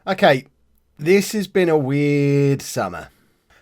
Okay, this has been a weird summer.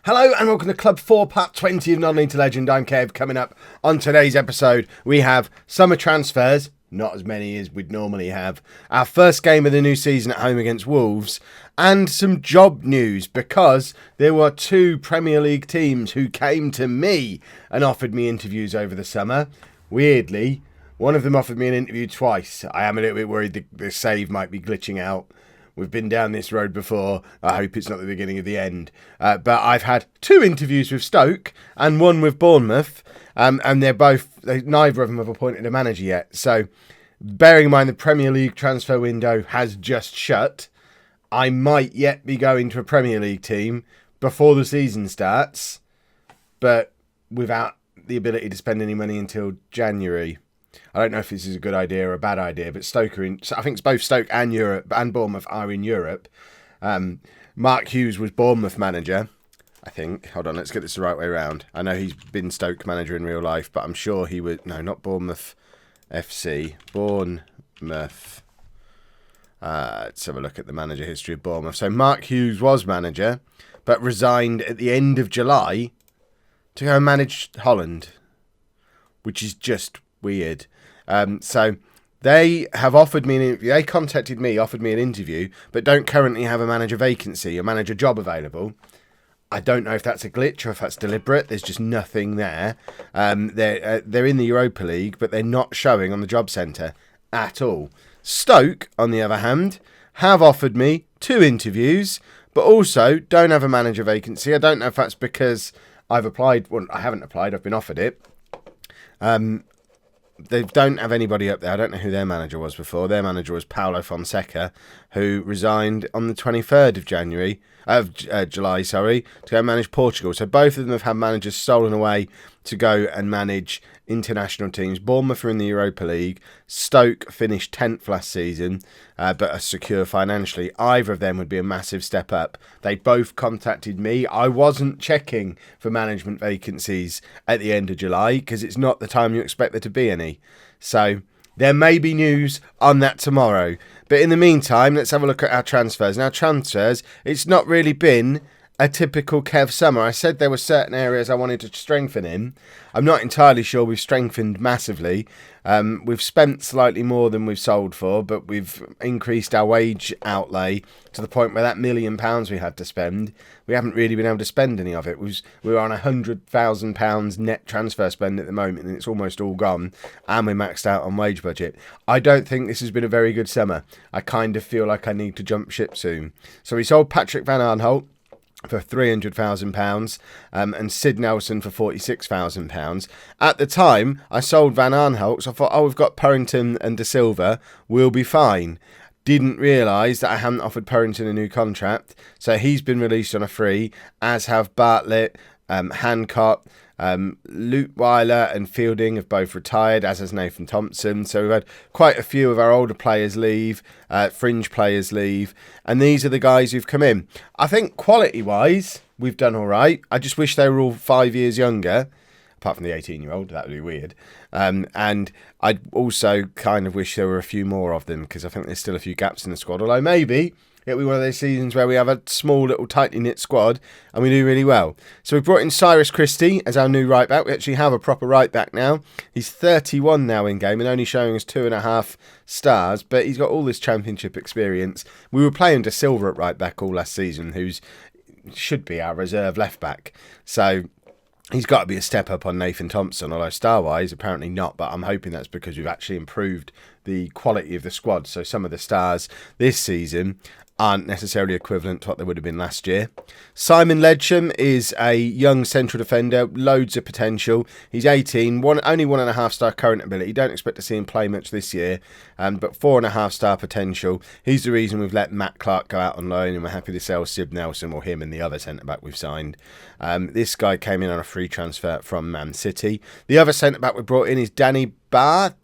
Hello and welcome to Club 4, Part 20 of Non-League to Legend. I'm Kev. Coming up on today's episode, we have summer transfers, not as many as we'd normally have, our first game of the new season at home against Wolves, and some job news because there were two Premier League teams who came to me and offered me interviews over the summer. Weirdly, one of them offered me an interview twice. I am a little bit worried the save might be glitching out. We've been down this road before. I hope it's not the beginning of the end. But I've had two interviews with Stoke and one with Bournemouth. And neither of them have appointed a manager yet. So bearing in mind the Premier League transfer window has just shut, I might yet be going to a Premier League team before the season starts, but without the ability to spend any money until January. I don't know if this is a good idea or a bad idea, but I think it's both Stoke and Bournemouth are in Europe. Mark Hughes was Bournemouth manager, I think. Hold on, let's get this the right way around. I know he's been Stoke manager in real life, but I'm sure he would... No, not Bournemouth FC. Bournemouth. Let's have a look at the manager history of Bournemouth. So Mark Hughes was manager, but resigned at the end of July to go and manage Holland, which is just weird. So they have offered me an interview. They contacted me, offered me an interview, but don't currently have a manager vacancy, a manager job available. I don't know if that's a glitch or if that's deliberate. There's just nothing there. They're in the Europa League, but they're not showing on the job centre at all. Stoke, on the other hand, have offered me two interviews, but also don't have a manager vacancy. I don't know if that's because I've applied. Well, I haven't applied. I've been offered it. They don't have anybody up there. I don't know who their manager was before. Their manager was Paulo Fonseca, who resigned on the 23rd of July, to go manage Portugal. So both of them have had managers stolen away to go and manage international teams. Bournemouth are in the Europa League. Stoke finished 10th last season, but are secure financially. Either of them would be a massive step up. They both contacted me. I wasn't checking for management vacancies at the end of July because it's not the time you expect there to be any. So there may be news on that tomorrow. But in the meantime, let's have a look at our transfers. Now, transfers, it's not really been a typical Kev summer. I said there were certain areas I wanted to strengthen in. I'm not entirely sure we've strengthened massively. We've spent slightly more than we've sold for, but we've increased our wage outlay to the point where that £1 million we had to spend, we haven't really been able to spend any of it. We're on £100,000 net transfer spend at the moment, and it's almost all gone, and we're maxed out on wage budget. I don't think this has been a very good summer. I kind of feel like I need to jump ship soon. So we sold Patrick Van Aanholt for £300,000 and Sid Nelson for £46,000. At the time, I sold Van Aanholt, so I thought, we've got Purrington and De Silva, we'll be fine. Didn't realise that I hadn't offered Purrington a new contract, so he's been released on a free, as have Bartlett, Hancock, Lutweiler and Fielding have both retired, as has Nathan Thompson. So we've had quite a few of our older players leave, fringe players leave, and these are the guys who've come in. I think quality-wise, we've done all right. I just wish they were all 5 years younger, apart from the 18-year-old. That would be weird. And I'd also kind of wish there were a few more of them, because I think there's still a few gaps in the squad, although maybe it'll be one of those seasons where we have a small little tightly knit squad and we do really well. So we've brought in Cyrus Christie as our new right back. We actually have a proper right back now. He's 31 now in game and only showing us 2.5 stars, but he's got all this championship experience. We were playing De Silva at right back all last season, who's should be our reserve left back. So he's got to be a step up on Nathan Thompson, although star-wise, apparently not, but I'm hoping that's because we've actually improved the quality of the squad. So some of the stars this season aren't necessarily equivalent to what they would have been last year. Simon Ledsham is a young central defender, loads of potential. He's 18, only 1.5 star current ability. Don't expect to see him play much this year, but 4.5 star potential. He's the reason we've let Matt Clark go out on loan, and we're happy to sell Sid Nelson, or him and the other centre-back we've signed. This guy came in on a free transfer from Man City. The other centre-back we brought in is Danny Barth.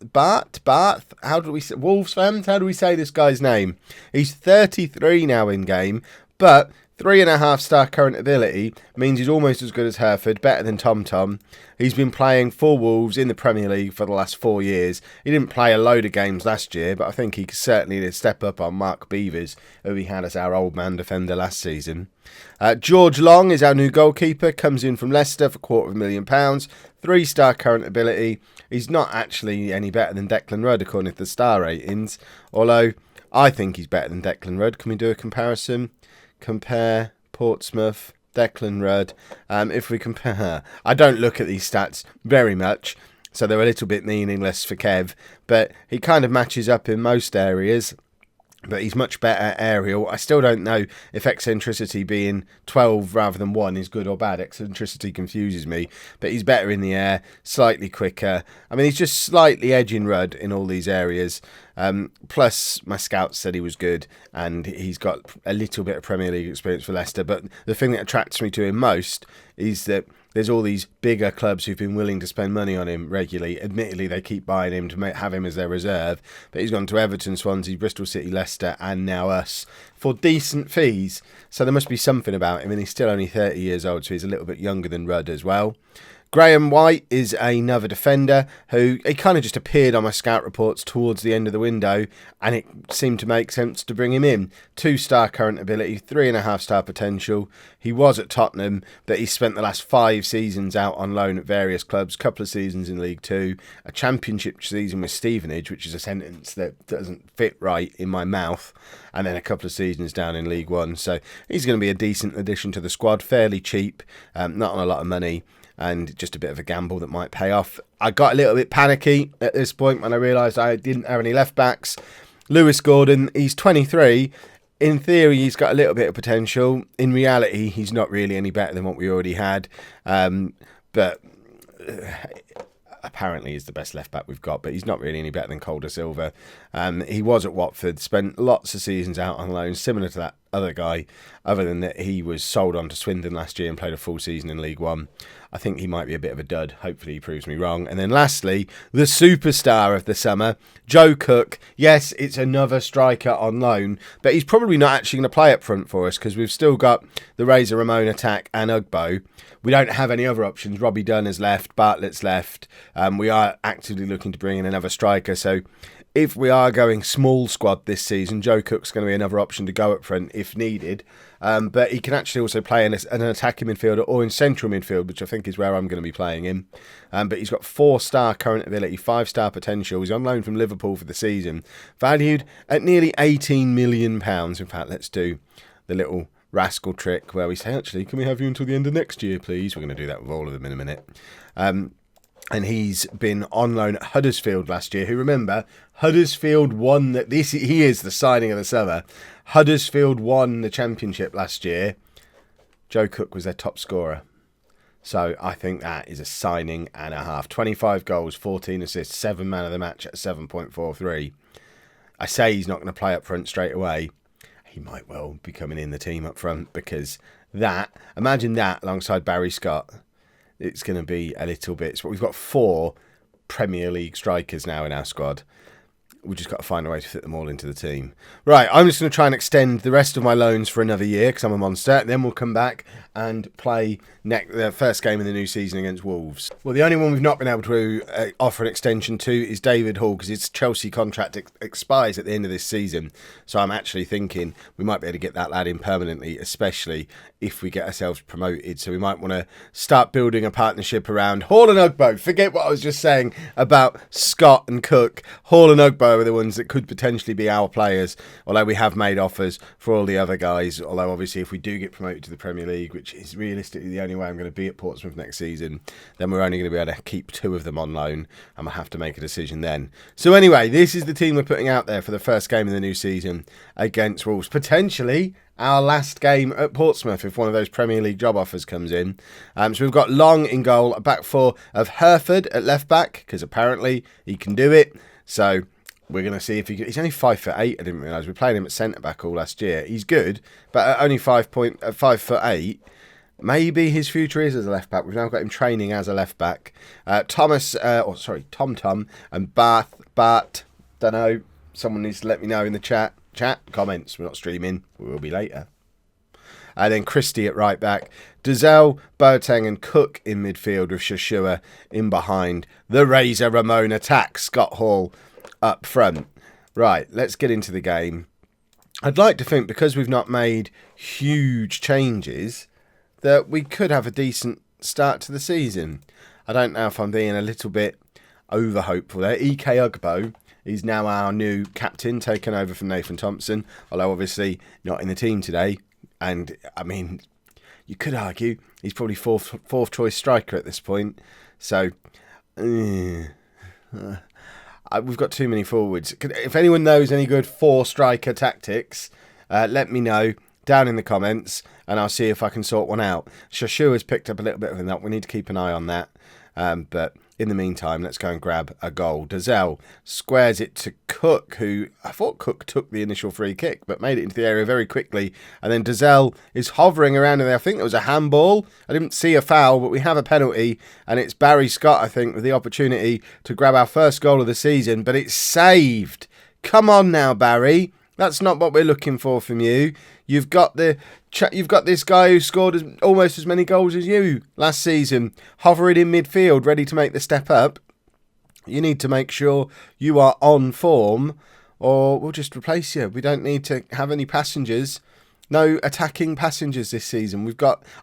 How do we say? Wolves fans? How do we say this guy's name? He's 33 now in game. But 3.5-star current ability means he's almost as good as Hereford, better than Tom Tom. He's been playing for Wolves in the Premier League for the last 4 years. He didn't play a load of games last year, but I think he certainly did step up on Mark Beevers, who we had as our old man defender last season. George Long is our new goalkeeper, comes in from Leicester for £250,000, 3-star current ability. He's not actually any better than Declan Rudd according to the star ratings, although I think he's better than Declan Rudd. Can we do a comparison? Compare Portsmouth, Declan Rudd. If we compare, I don't look at these stats very much, so they're a little bit meaningless for Kev, but he kind of matches up in most areas. But he's much better aerial. I still don't know if eccentricity being 12 rather than 1 is good or bad. Eccentricity confuses me. But he's better in the air, slightly quicker. I mean, he's just slightly edging Rudd in all these areas. Plus, my scouts said he was good, and he's got a little bit of Premier League experience for Leicester. But the thing that attracts me to him most is that there's all these bigger clubs who've been willing to spend money on him regularly. Admittedly, they keep buying him to have him as their reserve. But he's gone to Everton, Swansea, Bristol City, Leicester, and now us for decent fees. So there must be something about him, and he's still only 30 years old, so he's a little bit younger than Rudd as well. Graham White is another defender who he kind of just appeared on my scout reports towards the end of the window, and it seemed to make sense to bring him in. 2-star current ability, 3.5-star potential. He was at Tottenham, but he spent the last 5 seasons out on loan at various clubs, a couple of seasons in League Two, a championship season with Stevenage, which is a sentence that doesn't fit right in my mouth, and then a couple of seasons down in League One. So he's going to be a decent addition to the squad, fairly cheap, not on a lot of money, and just a bit of a gamble that might pay off. I got a little bit panicky at this point when I realised I didn't have any left backs. Lewis Gordon, he's 23. In theory, he's got a little bit of potential. In reality, he's not really any better than what we already had. But apparently he's the best left back we've got, but he's not really any better than Calder Silva. He was at Watford, spent lots of seasons out on loan, similar to that other guy, other than that he was sold on to Swindon last year and played a full season in League One. I think he might be a bit of a dud. Hopefully he proves me wrong. And then lastly, the superstar of the summer, Joe Cook. Yes, it's another striker on loan, but he's probably not actually going to play up front for us because we've still got the Razor Ramon attack and Ugbo. We don't have any other options. Robbie Dunn has left, Bartlett's left. We are actively looking to bring in another striker. So if we are going small squad this season, Joe Cook's going to be another option to go up front if needed. But he can actually also play in an attacking midfielder or in central midfield, which I think is where I'm going to be playing him. But he's got 4-star current ability, 5-star potential. He's on loan from Liverpool for the season, valued at nearly £18 million. In fact, let's do the little rascal trick where we say, actually, can we have you until the end of next year, please? We're going to do that with all of them in a minute. And he's been on loan at Huddersfield last year. Who, remember, Huddersfield won he is the signing of the summer. Huddersfield won the championship last year. Joe Cook was their top scorer. So I think that is a signing and a half. 25 goals, 14 assists, 7 man of the match at 7.43. I say he's not going to play up front straight away. He might well be coming in the team up front because imagine that alongside Barry Scott. It's going to be a little bit. We've got 4 Premier League strikers now in our squad. We've just got to find a way to fit them all into the team. Right, I'm just going to try and extend the rest of my loans for another year because I'm a monster. Then we'll come back and play the first game in the new season against Wolves. Well, the only one we've not been able to offer an extension to is David Hall because his Chelsea contract expires at the end of this season. So I'm actually thinking we might be able to get that lad in permanently, especially if we get ourselves promoted. So we might want to start building a partnership around Hall and Ugbo. Forget what I was just saying about Scott and Cook. Hall and Ugbo are the ones that could potentially be our players, although we have made offers for all the other guys. Although obviously if we do get promoted to the Premier League, which is realistically the only way I'm going to be at Portsmouth next season, then we're only going to be able to keep 2 of them on loan and we'll have to make a decision then. So anyway, this is the team we're putting out there for the first game of the new season against Wolves. Potentially our last game at Portsmouth if one of those Premier League job offers comes in. So we've got Long in goal, a back 4 of Hereford at left back because apparently he can do it. So we're going to see if he's only 5'8". I didn't realise we played him at centre back all last year. He's good, but at only 5'8", maybe his future is as a left back. We've now got him training as a left back. Tom and Bart. Don't know. Someone needs to let me know in the chat comments. We're not streaming. We will be later. And then Christie at right back. Dazelle, Boateng and Cook in midfield with Shashua in behind. The Razor Ramon attack. Scott Hall up front. Right, let's get into the game. I'd like to think, because we've not made huge changes, that we could have a decent start to the season. I don't know if I'm being a little bit over hopeful there. EK Ugbo is now our new captain, taken over from Nathan Thompson, although obviously not in the team today. And I mean, you could argue he's probably fourth choice striker at this point. So we've got too many forwards. If anyone knows any good 4-striker tactics, let me know down in the comments, and I'll see if I can sort one out. Shashu has picked up a little bit of a nut. We need to keep an eye on that. But in the meantime, let's go and grab a goal. Dazelle squares it to Cook, who I thought Cook took the initial free kick, but made it into the area very quickly. And then Dazelle is hovering around in there. I think it was a handball. I didn't see a foul, but we have a penalty. And it's Barry Scott, I think, with the opportunity to grab our first goal of the season. But it's saved. Come on now, Barry. That's not what we're looking for from you. You've got this guy who scored almost as many goals as you last season, hovering in midfield, ready to make the step up. You need to make sure you are on form, or we'll just replace you. We don't need to have any passengers. No attacking passengers this season.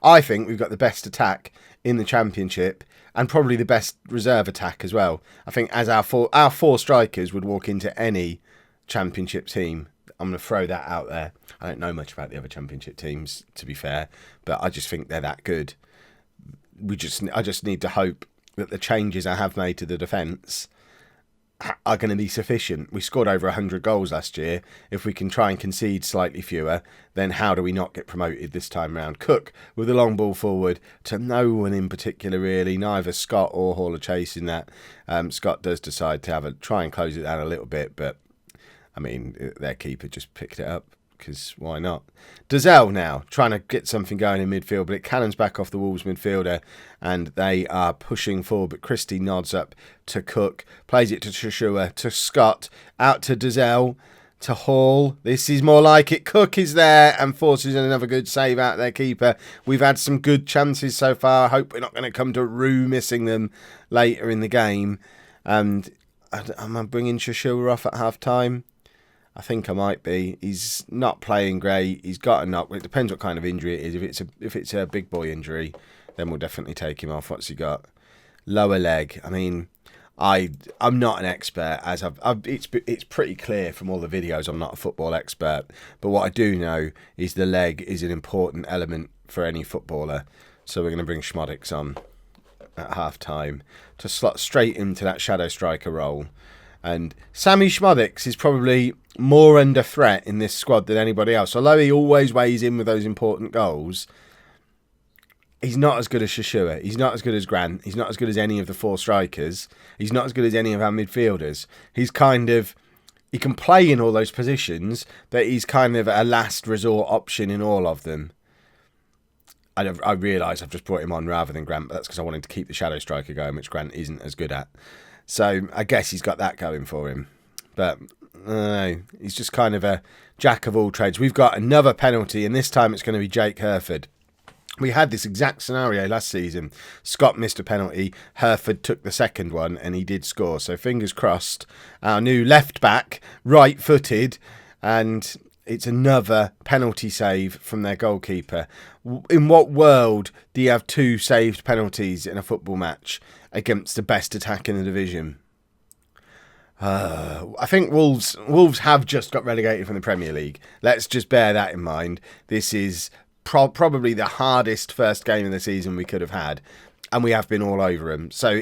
I think we've got the best attack in the Championship, and probably the best reserve attack as well. I think as our four strikers would walk into any Championship team. I'm going to throw that out there. I don't know much about the other Championship teams, to be fair, but I just think they're that good. I just need to hope that the changes I have made to the defence are going to be sufficient. We scored over 100 goals last year. If we can try and concede slightly fewer, then how do we not get promoted this time round? Cook with a long ball forward to no one in particular, really. Neither Scott or Hall are chasing that. Scott does decide to try and close it down a little bit, but I mean, their keeper just picked it up, because why not? Dazelle now, trying to get something going in midfield, but it cannons back off the Wolves midfielder, and they are pushing forward, but Christie nods up to Cook, plays it to Shashua, to Scott, out to Dazelle, to Hall. This is more like it. Cook is there and forces another good save out their keeper. We've had some good chances so far. I hope we're not going to come to rue missing them later in the game. And am I bringing Shashua off at half-time? I think I might be. He's not playing great. He's got a knock. It depends what kind of injury it is. If it's a big boy injury, then we'll definitely take him off. What's he got? Lower leg. I mean, I'm not an expert, as it's pretty clear from all the videos I'm not a football expert. But what I do know is the leg is an important element for any footballer. So we're going to bring Schmodix on at half time to slot straight into that shadow striker role. And Sammy Schmodix is probably more under threat in this squad than anybody else. Although he always weighs in with those important goals, he's not as good as Shashua. He's not as good as Grant. He's not as good as any of the 4 strikers. He's not as good as any of our midfielders. He can play in all those positions, but he's kind of a last resort option in all of them. I realise I've just brought him on rather than Grant, but that's because I wanted to keep the shadow striker going, which Grant isn't as good at. So I guess he's got that going for him. But he's just kind of a jack of all trades. We've got another penalty, and this time it's going to be Jake Herford. We had this exact scenario last season. Scott missed a penalty. Herford took the second one, and he did score. So fingers crossed. Our new left back, right-footed, and it's another penalty save from their goalkeeper. In what world do you have 2 saved penalties in a football match against the best attack in the division? I think Wolves have just got relegated from the Premier League. Let's just bear that in mind. This is probably the hardest first game of the season we could have had, and we have been all over them. So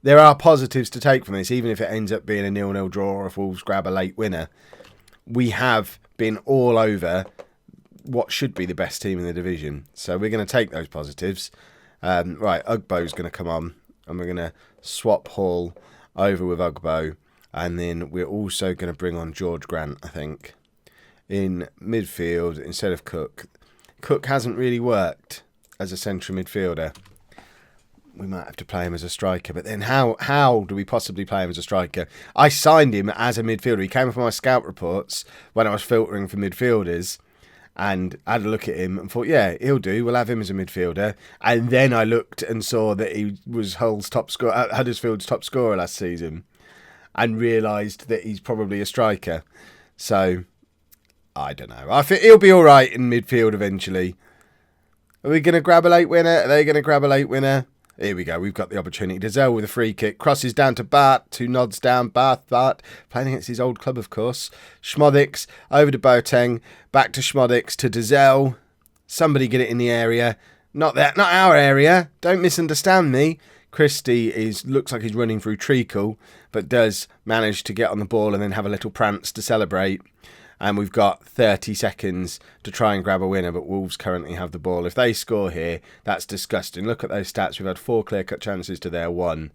there are positives to take from this, even if it ends up being a 0-0 draw or if Wolves grab a late winner. We have been all over what should be the best team in the division. So we're going to take those positives. Right, Ugbo's going to come on, and we're going to swap Hall over with Ugbo, and then we're also going to bring on George Grant, I think, in midfield instead of Cook. Cook hasn't really worked as a central midfielder. We might have to play him as a striker, but then how do we possibly play him as a striker? I signed him as a midfielder. He came from my scout reports when I was filtering for midfielders, And I had a look at him and thought, yeah, he'll do. We'll have him as a midfielder. And then I looked and saw that he was Hull's top scorer, Huddersfield's top scorer last season, and realised that he's probably a striker. So, I don't know. I think he'll be all right in midfield eventually. Are we going to grab a late winner? Are they going to grab a late winner? Here we go. We've got the opportunity. Dazelle with a free kick. Crosses down to Bart. 2 nods down. Bart playing against his old club, of course. Schmodix over to Boateng. Back to Schmodix to Dazelle. Somebody get it in the area. Not our area. Don't misunderstand me. Christie looks like he's running through treacle, but does manage to get on the ball and then have a little prance to celebrate. And we've got 30 seconds to try and grab a winner, but Wolves currently have the ball. If they score here, that's disgusting. Look at those stats. We've had 4 clear-cut chances to their 1.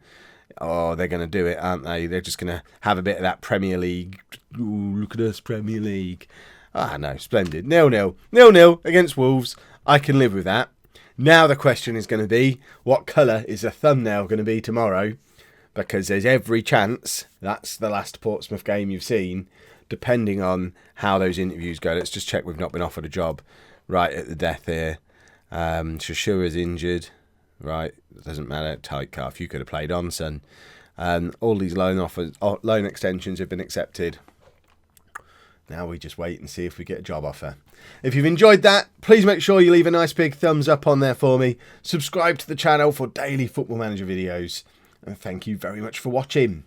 Oh, they're going to do it, aren't they? They're just going to have a bit of that Premier League. Ooh, look at us, Premier League. Ah, no, splendid. 0-0. 0-0 against Wolves. I can live with that. Now the question is going to be, what colour is the thumbnail going to be tomorrow? Because there's every chance that's the last Portsmouth game you've seen, depending on how those interviews go. Let's just check we've not been offered a job right at the death here. Shashura's injured. Right, it doesn't matter. Tight calf. You could have played on, son. All these loan extensions have been accepted. Now we just wait and see if we get a job offer. If you've enjoyed that, please make sure you leave a nice big thumbs up on there for me. Subscribe to the channel for daily Football Manager videos. And thank you very much for watching.